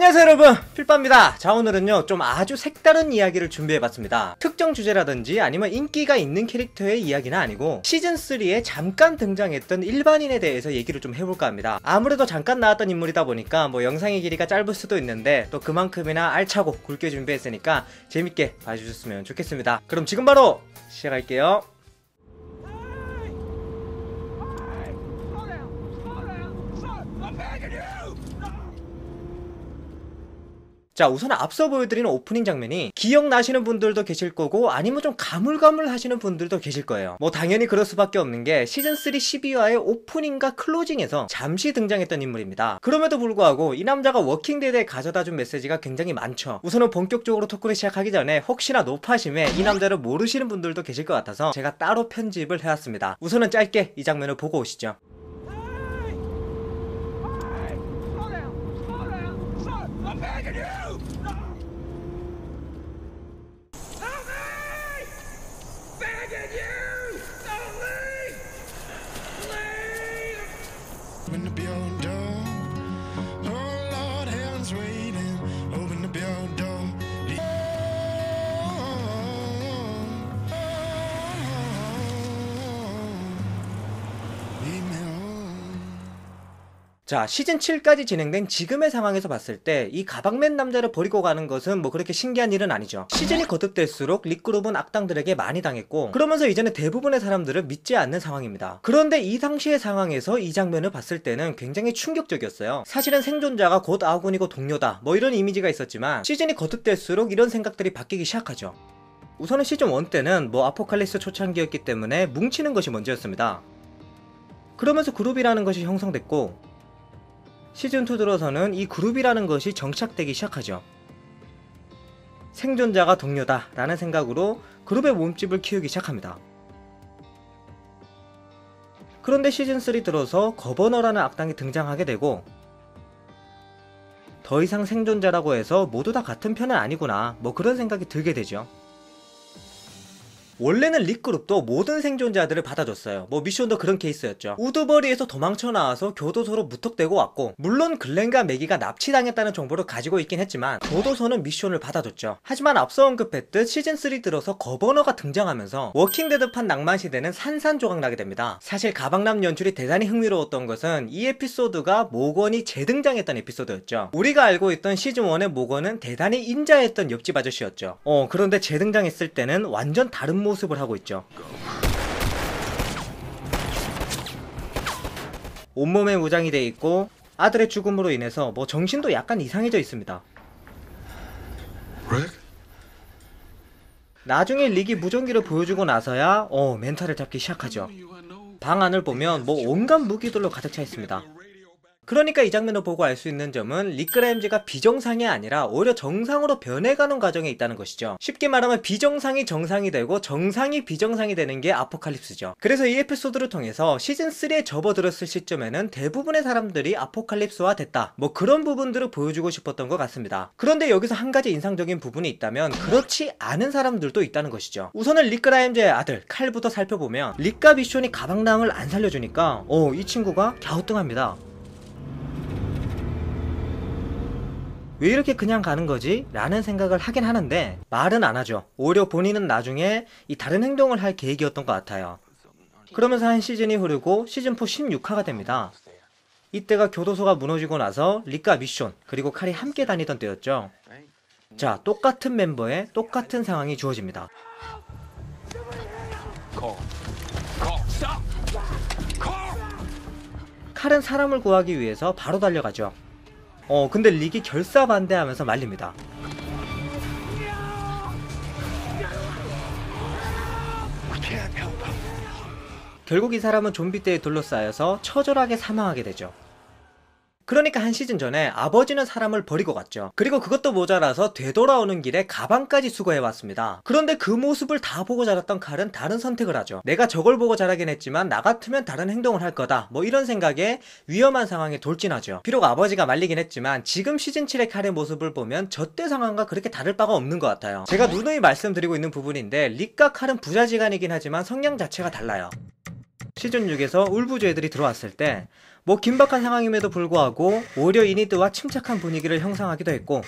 안녕하세요 여러분, 필빠입니다. 자, 오늘은요 좀 아주 색다른 이야기를 준비해봤습니다. 특정 주제라든지 아니면 인기가 있는 캐릭터의 이야기는 아니고 시즌3에 잠깐 등장했던 일반인에 대해서 얘기를 좀 해볼까 합니다. 아무래도 잠깐 나왔던 인물이다 보니까 뭐 영상의 길이가 짧을 수도 있는데 또 그만큼이나 알차고 굵게 준비했으니까 재밌게 봐주셨으면 좋겠습니다. 그럼 지금 바로 시작할게요. 자, 우선 앞서 보여드리는 오프닝 장면이 기억나시는 분들도 계실 거고 아니면 좀 가물가물 하시는 분들도 계실 거예요. 뭐 당연히 그럴 수밖에 없는 게 시즌3 12화의 오프닝과 클로징에서 잠시 등장했던 인물입니다. 그럼에도 불구하고 이 남자가 워킹데드에 가져다준 메시지가 굉장히 많죠. 우선은 본격적으로 토크를 시작하기 전에 혹시나 노파심에 이 남자를 모르시는 분들도 계실 것 같아서 제가 따로 편집을 해왔습니다. 우선은 짧게 이 장면을 보고 오시죠. Open the building, oh Lord, heaven's waiting. Open the building. Lead me home. 자, 시즌7까지 진행된 지금의 상황에서 봤을 때 이 가방맨 남자를 버리고 가는 것은 뭐 그렇게 신기한 일은 아니죠. 시즌이 거듭될수록 릭그룹은 악당들에게 많이 당했고 그러면서 이제는 대부분의 사람들을 믿지 않는 상황입니다. 그런데 이 당시의 상황에서 이 장면을 봤을 때는 굉장히 충격적이었어요. 사실은 생존자가 곧 아군이고 동료다 뭐 이런 이미지가 있었지만 시즌이 거듭될수록 이런 생각들이 바뀌기 시작하죠. 우선은 시즌1 때는 뭐 아포칼립스 초창기였기 때문에 뭉치는 것이 먼저였습니다. 그러면서 그룹이라는 것이 형성됐고 시즌2 들어서는 이 그룹이라는 것이 정착되기 시작하죠. 생존자가 동료다 라는 생각으로 그룹의 몸집을 키우기 시작합니다. 그런데 시즌3 들어서 거버너라는 악당이 등장하게 되고 더 이상 생존자라고 해서 모두 다 같은 편은 아니구나 뭐 그런 생각이 들게 되죠. 원래는 릭그룹도 모든 생존자들을 받아줬어요. 뭐 미션도 그런 케이스였죠. 우드버리에서 도망쳐 나와서 교도소로 무턱대고 왔고 물론 글렌과 매기가 납치당했다는 정보를 가지고 있긴 했지만 교도소는 미션을 받아줬죠. 하지만 앞서 언급했듯 시즌3 들어서 거버너가 등장하면서 워킹데드판 낭만시대는 산산조각나게 됩니다. 사실 가방남 연출이 대단히 흥미로웠던 것은 이 에피소드가 모건이 재등장했던 에피소드였죠. 우리가 알고 있던 시즌1의 모건은 대단히 인자했던 옆집 아저씨였죠. 그런데 재등장했을 때는 완전 다른 모습을 하고 있죠. 온몸에 무장이 돼 있고 아들의 죽음으로 인해서 뭐 정신도 약간 이상해져 있습니다. 나중에 릭이 무전기를 보여주고 나서야 멘탈을 잡기 시작하죠. 방 안을 보면 뭐 온갖 무기들로 가득 차 있습니다. 그러니까 이 장면을 보고 알 수 있는 점은 릭 그라임즈가 비정상이 아니라 오히려 정상으로 변해가는 과정에 있다는 것이죠. 쉽게 말하면 비정상이 정상이 되고 정상이 비정상이 되는 게 아포칼립스죠. 그래서 이 에피소드를 통해서 시즌3에 접어들었을 시점에는 대부분의 사람들이 아포칼립스화 됐다 뭐 그런 부분들을 보여주고 싶었던 것 같습니다. 그런데 여기서 한 가지 인상적인 부분이 있다면 그렇지 않은 사람들도 있다는 것이죠. 우선은 릭 그라임즈의 아들 칼부터 살펴보면 릭과 미션이 가방남을 안 살려주니까 이 친구가 갸우뚱합니다. 왜 이렇게 그냥 가는 거지? 라는 생각을 하긴 하는데 말은 안 하죠. 오히려 본인은 나중에 이 다른 행동을 할 계획이었던 것 같아요. 그러면서 한 시즌이 흐르고 시즌4 16화가 됩니다. 이때가 교도소가 무너지고 나서 릭과 미션 그리고 칼이 함께 다니던 때였죠. 자, 똑같은 멤버의 똑같은 상황이 주어집니다. 칼은 사람을 구하기 위해서 바로 달려가죠. 근데 릭이 결사반대하면서 말립니다. 결국 이 사람은 좀비떼에 둘러싸여서 처절하게 사망하게 되죠. 그러니까 한 시즌 전에 아버지는 사람을 버리고 갔죠. 그리고 그것도 모자라서 되돌아오는 길에 가방까지 수거해왔습니다. 그런데 그 모습을 다 보고 자랐던 칼은 다른 선택을 하죠. 내가 저걸 보고 자라긴 했지만 나 같으면 다른 행동을 할 거다 뭐 이런 생각에 위험한 상황에 돌진하죠. 비록 아버지가 말리긴 했지만 지금 시즌 7의 칼의 모습을 보면 저때 상황과 그렇게 다를 바가 없는 것 같아요. 제가 누누이 말씀드리고 있는 부분인데 릭과 칼은 부자지간이긴 하지만 성향 자체가 달라요. 시즌 6에서 울부조애들이 들어왔을 때 뭐 긴박한 상황임에도 불구하고 오히려 이니드와 침착한 분위기를 형성하기도 했고,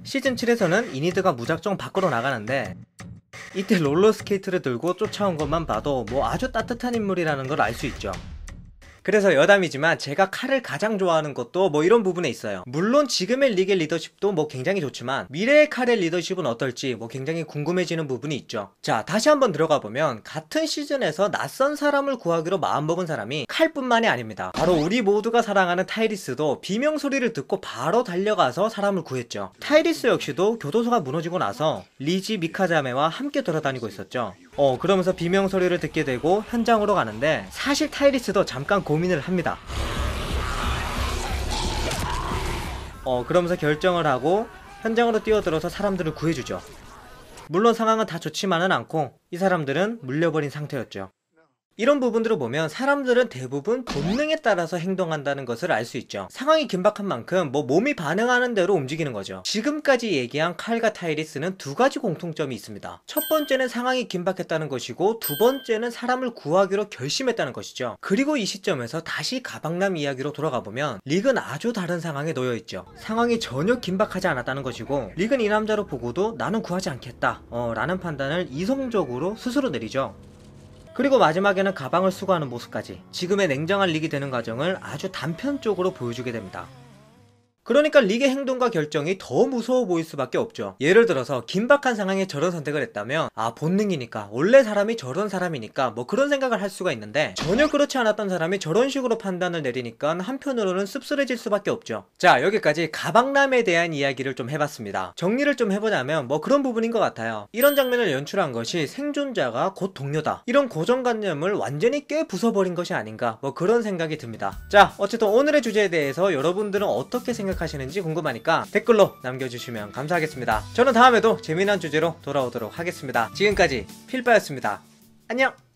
시즌 7에서는 이니드가 무작정 밖으로 나가는데 이때 롤러스케이트를 들고 쫓아온 것만 봐도 뭐 아주 따뜻한 인물이라는 걸 알 수 있죠. 그래서 여담이지만 제가 칼을 가장 좋아하는 것도 뭐 이런 부분에 있어요. 물론 지금의 릭의 리더십도 뭐 굉장히 좋지만 미래의 칼의 리더십은 어떨지 뭐 굉장히 궁금해지는 부분이 있죠. 자, 다시 한번 들어가 보면 같은 시즌에서 낯선 사람을 구하기로 마음먹은 사람이 칼뿐만이 아닙니다. 바로 우리 모두가 사랑하는 타이리스도 비명소리를 듣고 바로 달려가서 사람을 구했죠. 타이리스 역시도 교도소가 무너지고 나서 리지 미카자메와 함께 돌아다니고 있었죠. 그러면서 비명소리를 듣게 되고 현장으로 가는데 사실 타이리스도 잠깐 고민을 합니다. 그러면서 결정을 하고 현장으로 뛰어들어서 사람들을 구해주죠. 물론 상황은 다 좋지만은 않고 이 사람들은 물려버린 상태였죠. 이런 부분들을 보면 사람들은 대부분 본능에 따라서 행동한다는 것을 알 수 있죠. 상황이 긴박한 만큼 뭐 몸이 반응하는 대로 움직이는 거죠. 지금까지 얘기한 칼과 타이리스는 두 가지 공통점이 있습니다. 첫 번째는 상황이 긴박했다는 것이고, 두 번째는 사람을 구하기로 결심했다는 것이죠. 그리고 이 시점에서 다시 가박남 이야기로 돌아가 보면 릭은 아주 다른 상황에 놓여 있죠. 상황이 전혀 긴박하지 않았다는 것이고, 릭은 이 남자로 보고도 나는 구하지 않겠다 라는 판단을 이성적으로 스스로 내리죠. 그리고 마지막에는 가방을 수거하는 모습까지 지금의 냉정한 릭이 되는 과정을 아주 단편적으로 보여주게 됩니다. 그러니까 릭의 행동과 결정이 더 무서워 보일 수밖에 없죠. 예를 들어서 긴박한 상황에 저런 선택을 했다면 본능이니까, 원래 사람이 저런 사람이니까 뭐 그런 생각을 할 수가 있는데, 전혀 그렇지 않았던 사람이 저런 식으로 판단을 내리니까 한편으로는 씁쓸해질 수밖에 없죠. 자, 여기까지 가박남에 대한 이야기를 좀 해봤습니다. 정리를 좀 해보자면 뭐 그런 부분인 것 같아요. 이런 장면을 연출한 것이 생존자가 곧 동료다, 이런 고정관념을 완전히 깨 부숴버린 것이 아닌가, 뭐 그런 생각이 듭니다. 자, 어쨌든 오늘의 주제에 대해서 여러분들은 어떻게 생각하시는지 궁금하니까 댓글로 남겨주시면 감사하겠습니다. 저는 다음에도 재미난 주제로 돌아오도록 하겠습니다. 지금까지 필바였습니다. 안녕!